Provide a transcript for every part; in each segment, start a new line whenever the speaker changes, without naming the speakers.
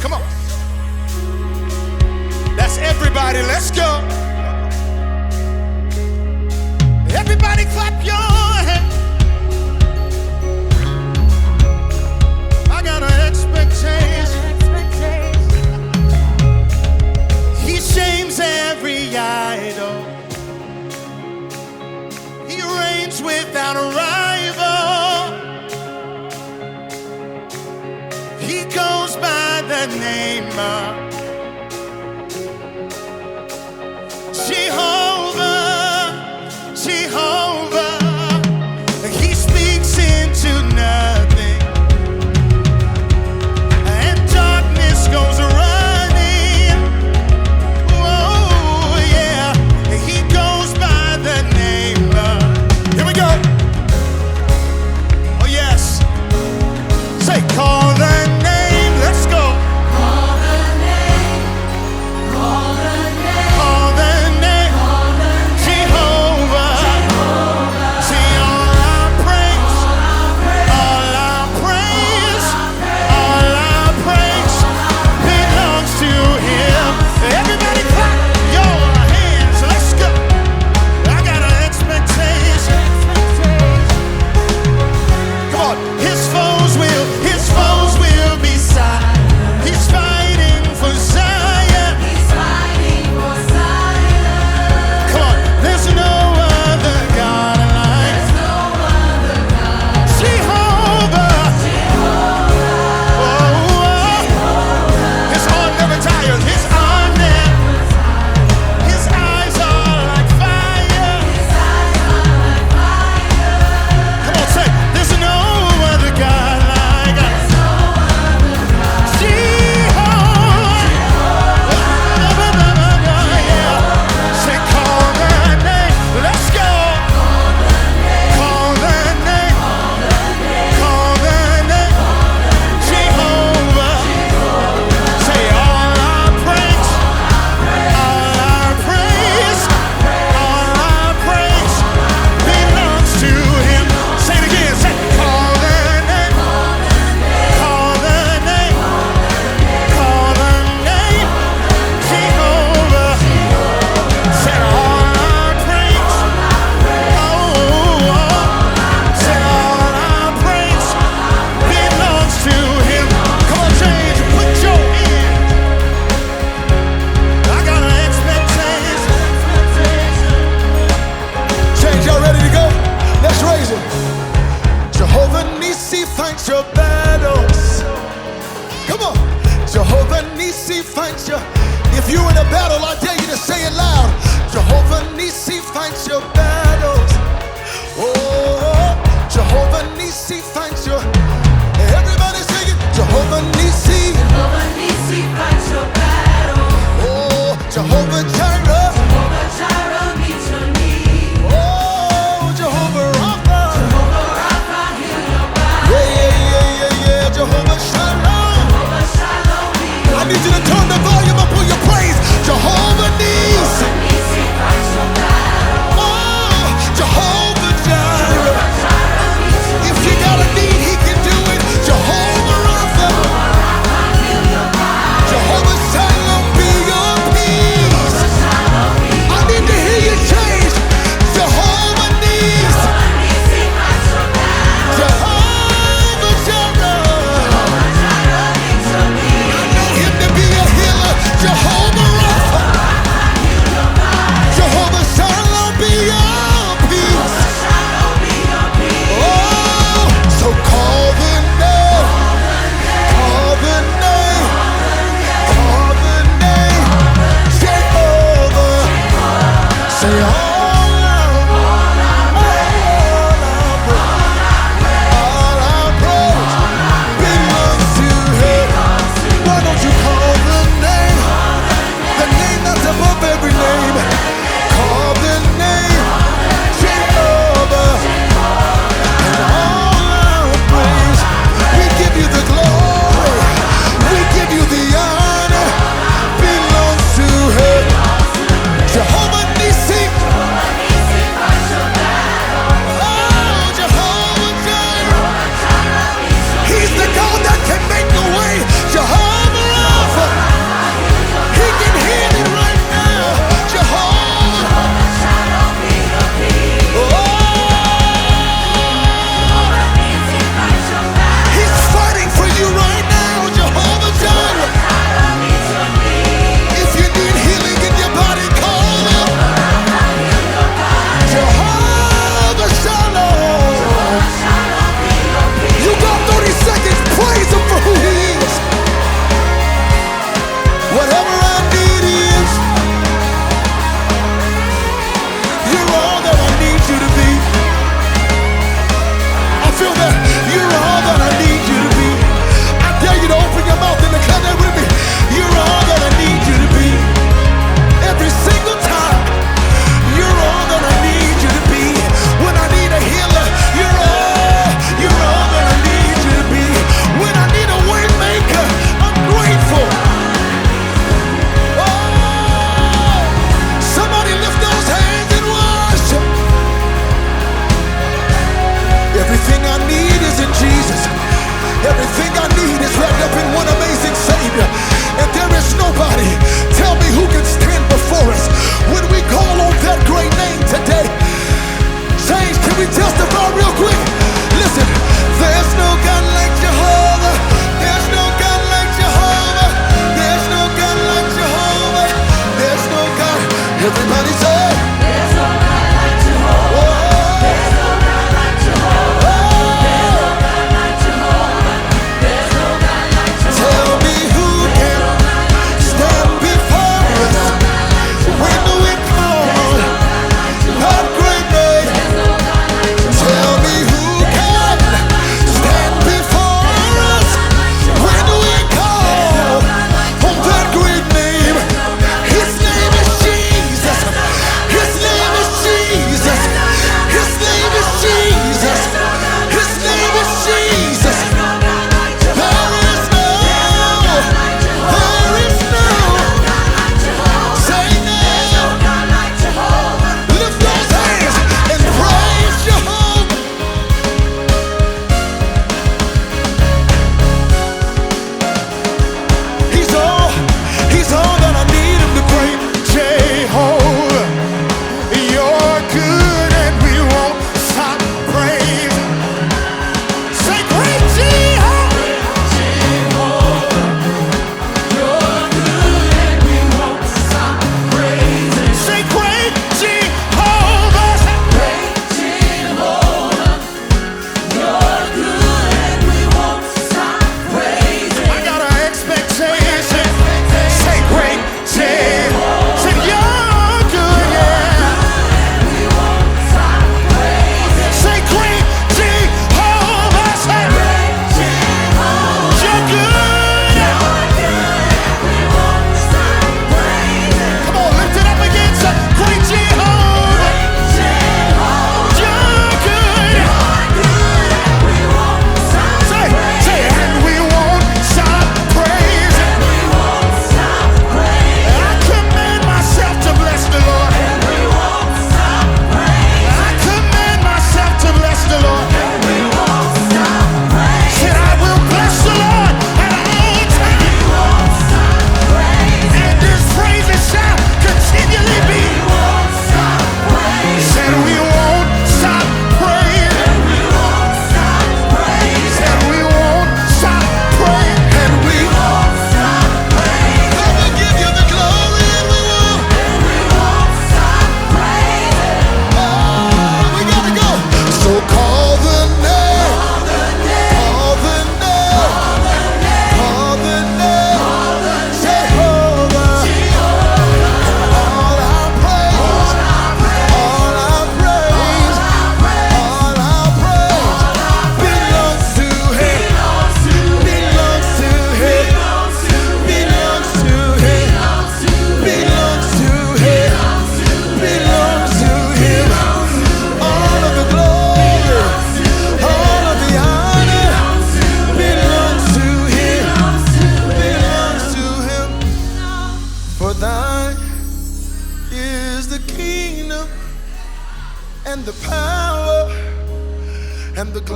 Come on. That's everybody. Let's go. Everybody clap your hands. I got an expectation. He shames every idol. He reigns without a rival. He goes by the name of Jehovah, Jehovah. He speaks into nothing, and darkness goes running. Oh yeah, he goes by the name of. Here we go. Oh yes. Say, call the name. Let's go.
Call the name. Call the name.
Call the name. Jehovah. See all our praise. All our praise. All our praise belongs to him. Everybody clap your hands. Let's go. I got an expectation. Come on. His foes will be silent. He's fighting for Zion.
He's fighting for Zion.
Come on. There's no other God like
There's no other God.
Jehovah. His arm never tires. His arm never. His eyes are like fire. Come on, say. There's no other God like us. Jehovah. Yeah. Say, call the name. Let's go. Call the name. Call the name. Jehovah. Say, all our praise. All our praise. All our praise belongs to him. Say it again. Say, call the name. Call the name. Call the name. Jehovah. Say, all our praise. Say, all our praise belongs to him. Come on, change. Put your hand. I got an expectation. Change, y'all ready to go? Let's raise it. Jehovah Nissi fights your battles. Come on. Jehovah Nissi fights your. If you're in a battle, I dare you to say it loud. Jehovah Nissi fights your battles. Oh, Jehovah Nissi fights your. Everybody sing it. Jehovah Nissi.
Jehovah Nissi fights your battle.
Oh, Jehovah Jireh.
Jehovah Jireh meets your need.
Oh, Jehovah Rapha.
Jehovah Rapha, heal your body.
Yeah. Jehovah Shalom.
Jehovah Shalom, heal
I need you to turn the volume up on your praise. Jehovah Nissi.
Nissi fights your battle.
Oh, Jehovah Jireh.
Jehovah Jireh meets your
If you got a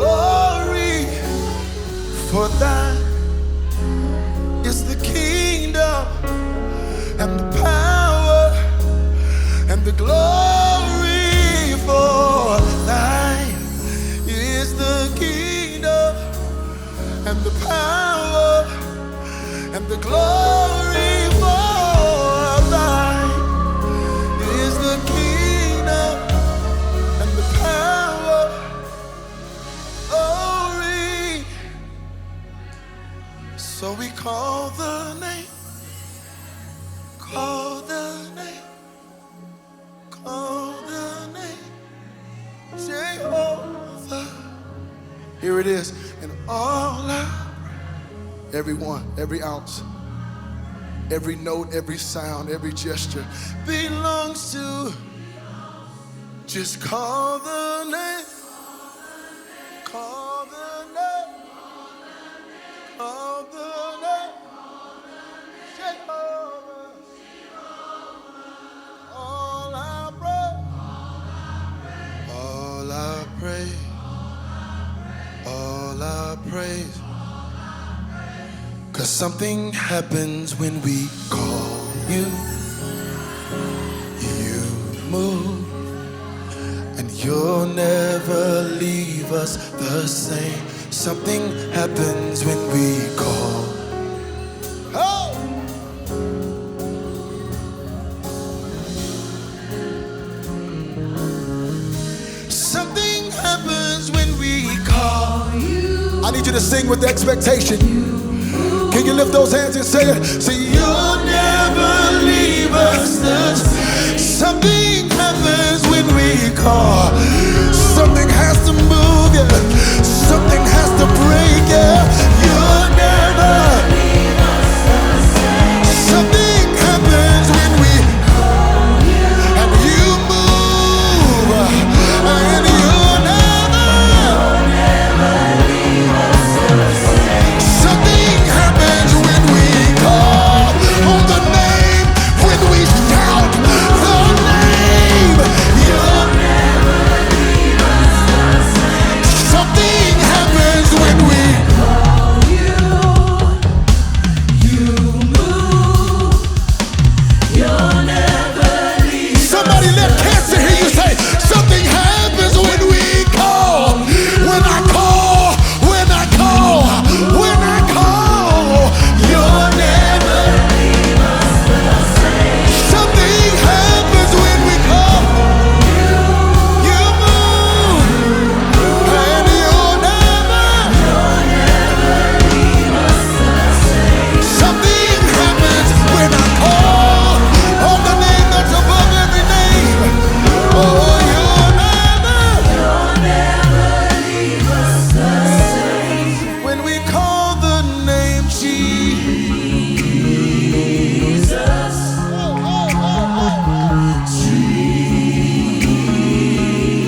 glory. For thine is the kingdom and the power and the glory. For thine is the kingdom and the power and the glory. For thine is the kingdom and the power, glory. So we call the name, call the name, call the name, Jehovah. Here it is. And all everyone, every ounce, every note, every sound, every gesture belongs to. Just call the name, call the name, call the name, Jehovah. All I praise, all I praise. 'Cause something happens when we call you. You move, and you'll never leave us the same. Something happens when we call. Oh! Something happens when we call you. I need you to sing with expectation. Can you lift those hands and say it? Say, you'll never leave us the same. Something happens when we call. Something has to move, yeah. Something has to break, yeah. You'll never leave us the same. Something happens when we call you. And you move. And you'll never leave us the same. Something happens when we call on the name, when we shout the name. You'll never leave us the same. Something happens when we call you. You move. You'll never leave. Somebody let cancer hear you say, something happens when we call. When I call, when I call, when I call, you'll never leave us the same. Something happens when we call. You move, and you'll never leave us the same. Something happens when I call on the name that's above every name. Oh, you'll never leave us the same. When we call the name Jesus.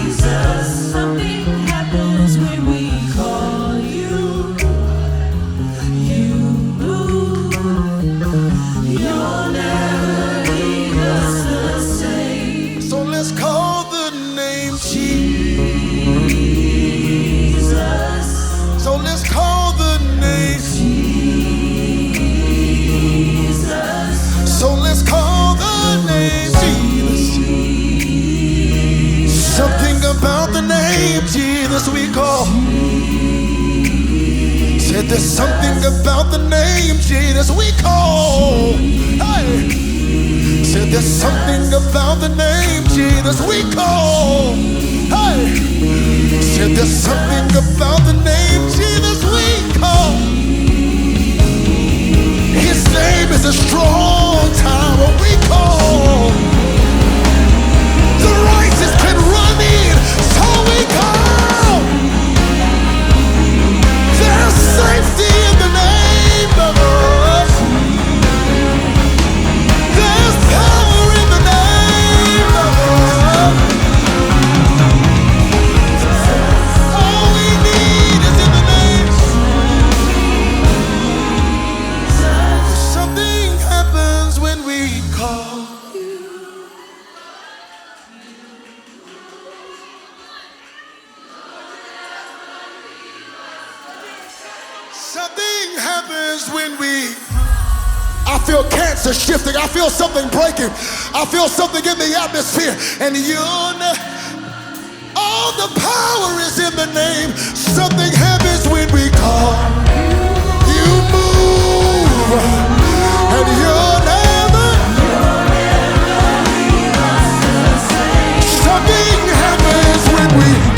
Jesus.
Something happens when we call you. You move. You'll never leave us the same.
So let's call the name
Jesus.
So let's call the name.
Jesus.
So let's call the name Jesus. Something about the name Jesus we call. Said there's something about the name Jesus we call. Hey. Said there's something about the name Jesus we call. Hey. Said there's something about the name Jesus we call. His name is a strong tower we call. The righteous can run in, so we call. There's safety in the name of us. There's power in the name of us. All we need is in the name. Something happens when we call. Something happens when we. I feel cancer shifting. I feel something breaking. I feel something in the atmosphere. And all the power is in the name. Something happens when we call. You move. And you'll never. Something happens when we.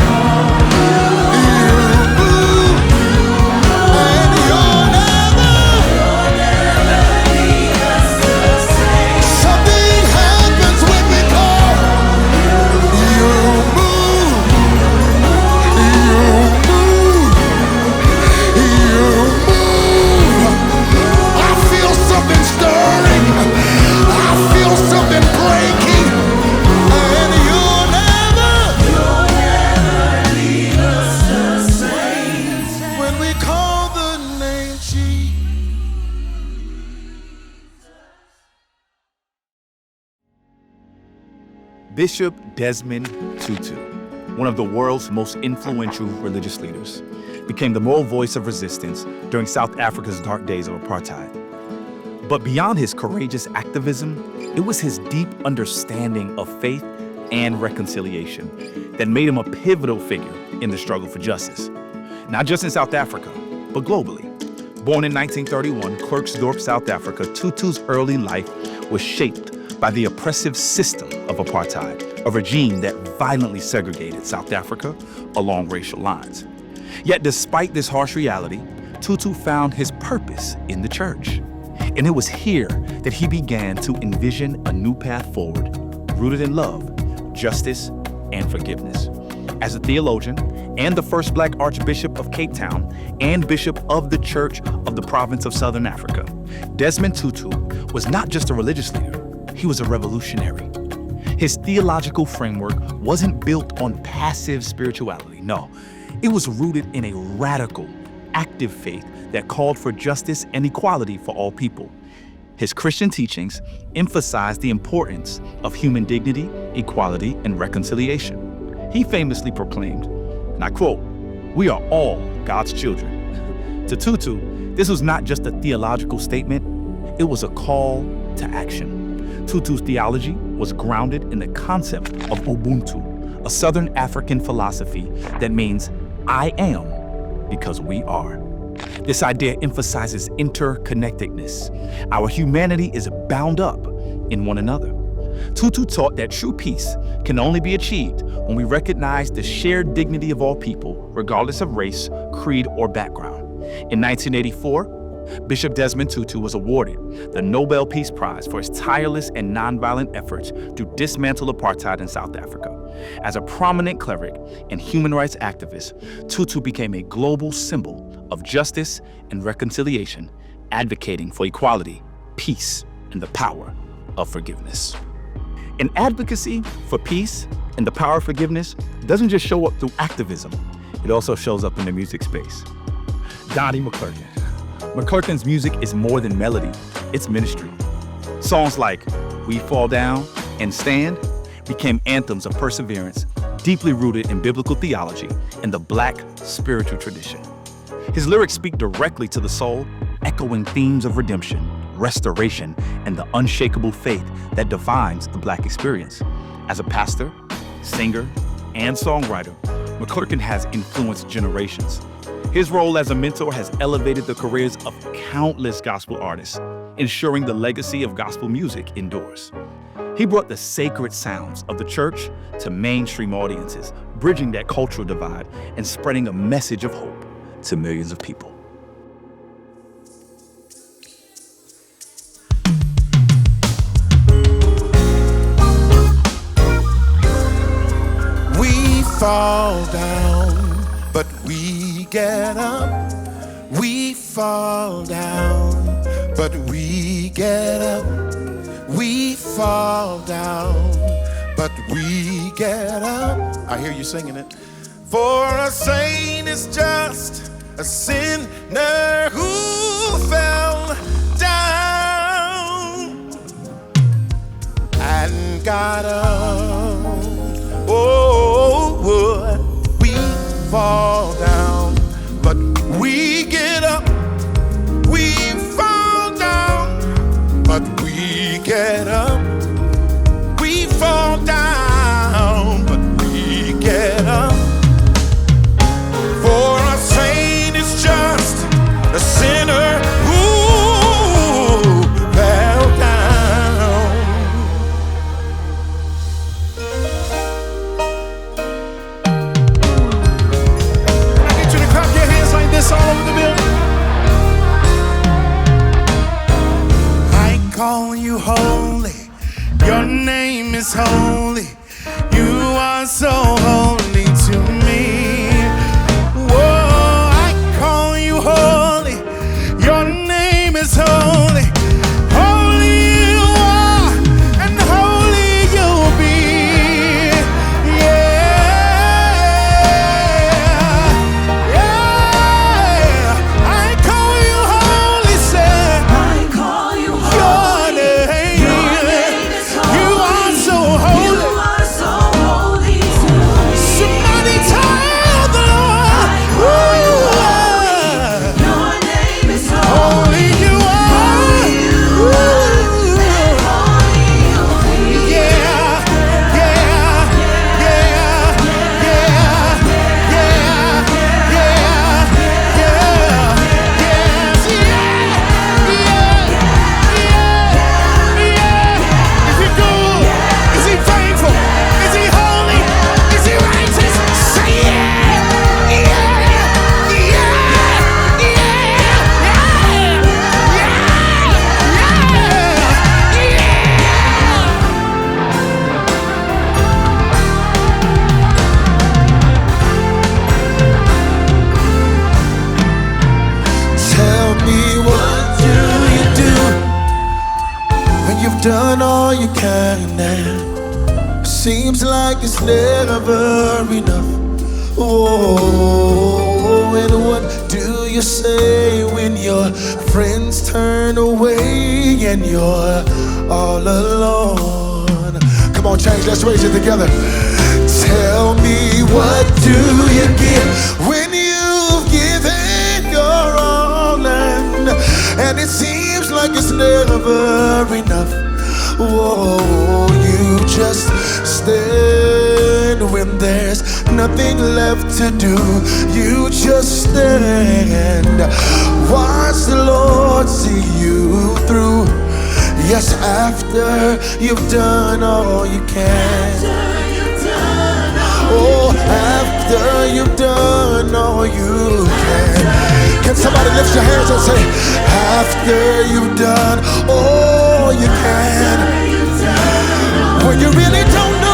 Bishop Desmond Tutu, one of the world's most influential religious leaders, became the moral voice of resistance during South Africa's dark days of apartheid. But beyond his courageous activism, it was his deep understanding of faith and reconciliation that made him a pivotal figure in the struggle for justice. Not just in South Africa, but globally. Born in 1931, Klerksdorp, South Africa, Tutu's early life was shaped by the oppressive system of apartheid, a regime that violently segregated South Africa along racial lines. Yet despite this harsh reality, Tutu found his purpose in the church. And it was here that he began to envision a new path forward, rooted in love, justice, and forgiveness. As a theologian and the first Black Archbishop of Cape Town and Bishop of the Church of the Province of Southern Africa, Desmond Tutu was not just a religious leader, he was a revolutionary. His theological framework wasn't built on passive spirituality. No, it was rooted in a radical, active faith that called for justice and equality for all people. His Christian teachings emphasized the importance of human dignity, equality, and reconciliation. He famously proclaimed, and I quote, "We are all God's children." To Tutu, this was not just a theological statement, it was a call to action. Tutu's theology was grounded in the concept of Ubuntu, a Southern African philosophy that means I am because we are. This idea emphasizes interconnectedness. Our humanity is bound up in one another. Tutu taught that true peace can only be achieved when we recognize the shared dignity of all people, regardless of race, creed, or background. In 1984, Bishop Desmond Tutu was awarded the Nobel Peace Prize for his tireless and nonviolent efforts to dismantle apartheid in South Africa. As a prominent cleric and human rights activist, Tutu became a global symbol of justice and reconciliation, advocating for equality, peace, and the power of forgiveness. And advocacy for peace and the power of forgiveness doesn't just show up through activism, it also shows up in the music space. Donnie McClurkin. McClurkin's music is more than melody, it's ministry. Songs like We Fall Down and Stand became anthems of perseverance, deeply rooted in biblical theology and the Black spiritual tradition. His lyrics speak directly to the soul, echoing themes of redemption, restoration, and the unshakable faith that defines the Black experience. As a pastor, singer, and songwriter, McClurkin has influenced generations. His role as a mentor has elevated the careers of countless gospel artists, ensuring the legacy of gospel music endures. He brought the sacred sounds of the church to mainstream audiences, bridging that cultural divide and spreading a message of hope to millions of people.
We fall down, but we get up. We fall down, but we get up. We fall down, but we get up. I hear you singing it. For a saint is just a sinner who fell down and got up. Oh, we fall down, but we get up. holy. You are so holy to me. Whoa, I call you holy. Your name is holy. Holy you are, and holy you'll be. Yeah, yeah. I call you holy, say.
I call you
Your
holy.
name,
Your name is holy.
you are so
You
holy.
are so holy to me.
Somebody tell the Lord,
I call you holy.
"Ooh,
Your name is holy.
holy you are." Ooh,
Holy you'll be.
yeah, yeah, yeah, yeah, yeah, yeah, yes, yeah. Is he good? Is he faithful? Is he holy? Is he righteous? Say yeah, yeah, yeah, yeah, Tell me, what do you do when you've done all you can and seems like it's never enough? Oh, and what do you say when your friends turn away and you're all alone? Come on, change, let's raise it together. Tell me, what do you get when you've given your all and it seems like it's never enough? Whoa, you just stand when there's nothing left to do. You just stand, watch the Lord see you through. Yes, after you've done all you can. Oh, after you've done all you can somebody lift your hands and say, after you've done all you can, when you really don't know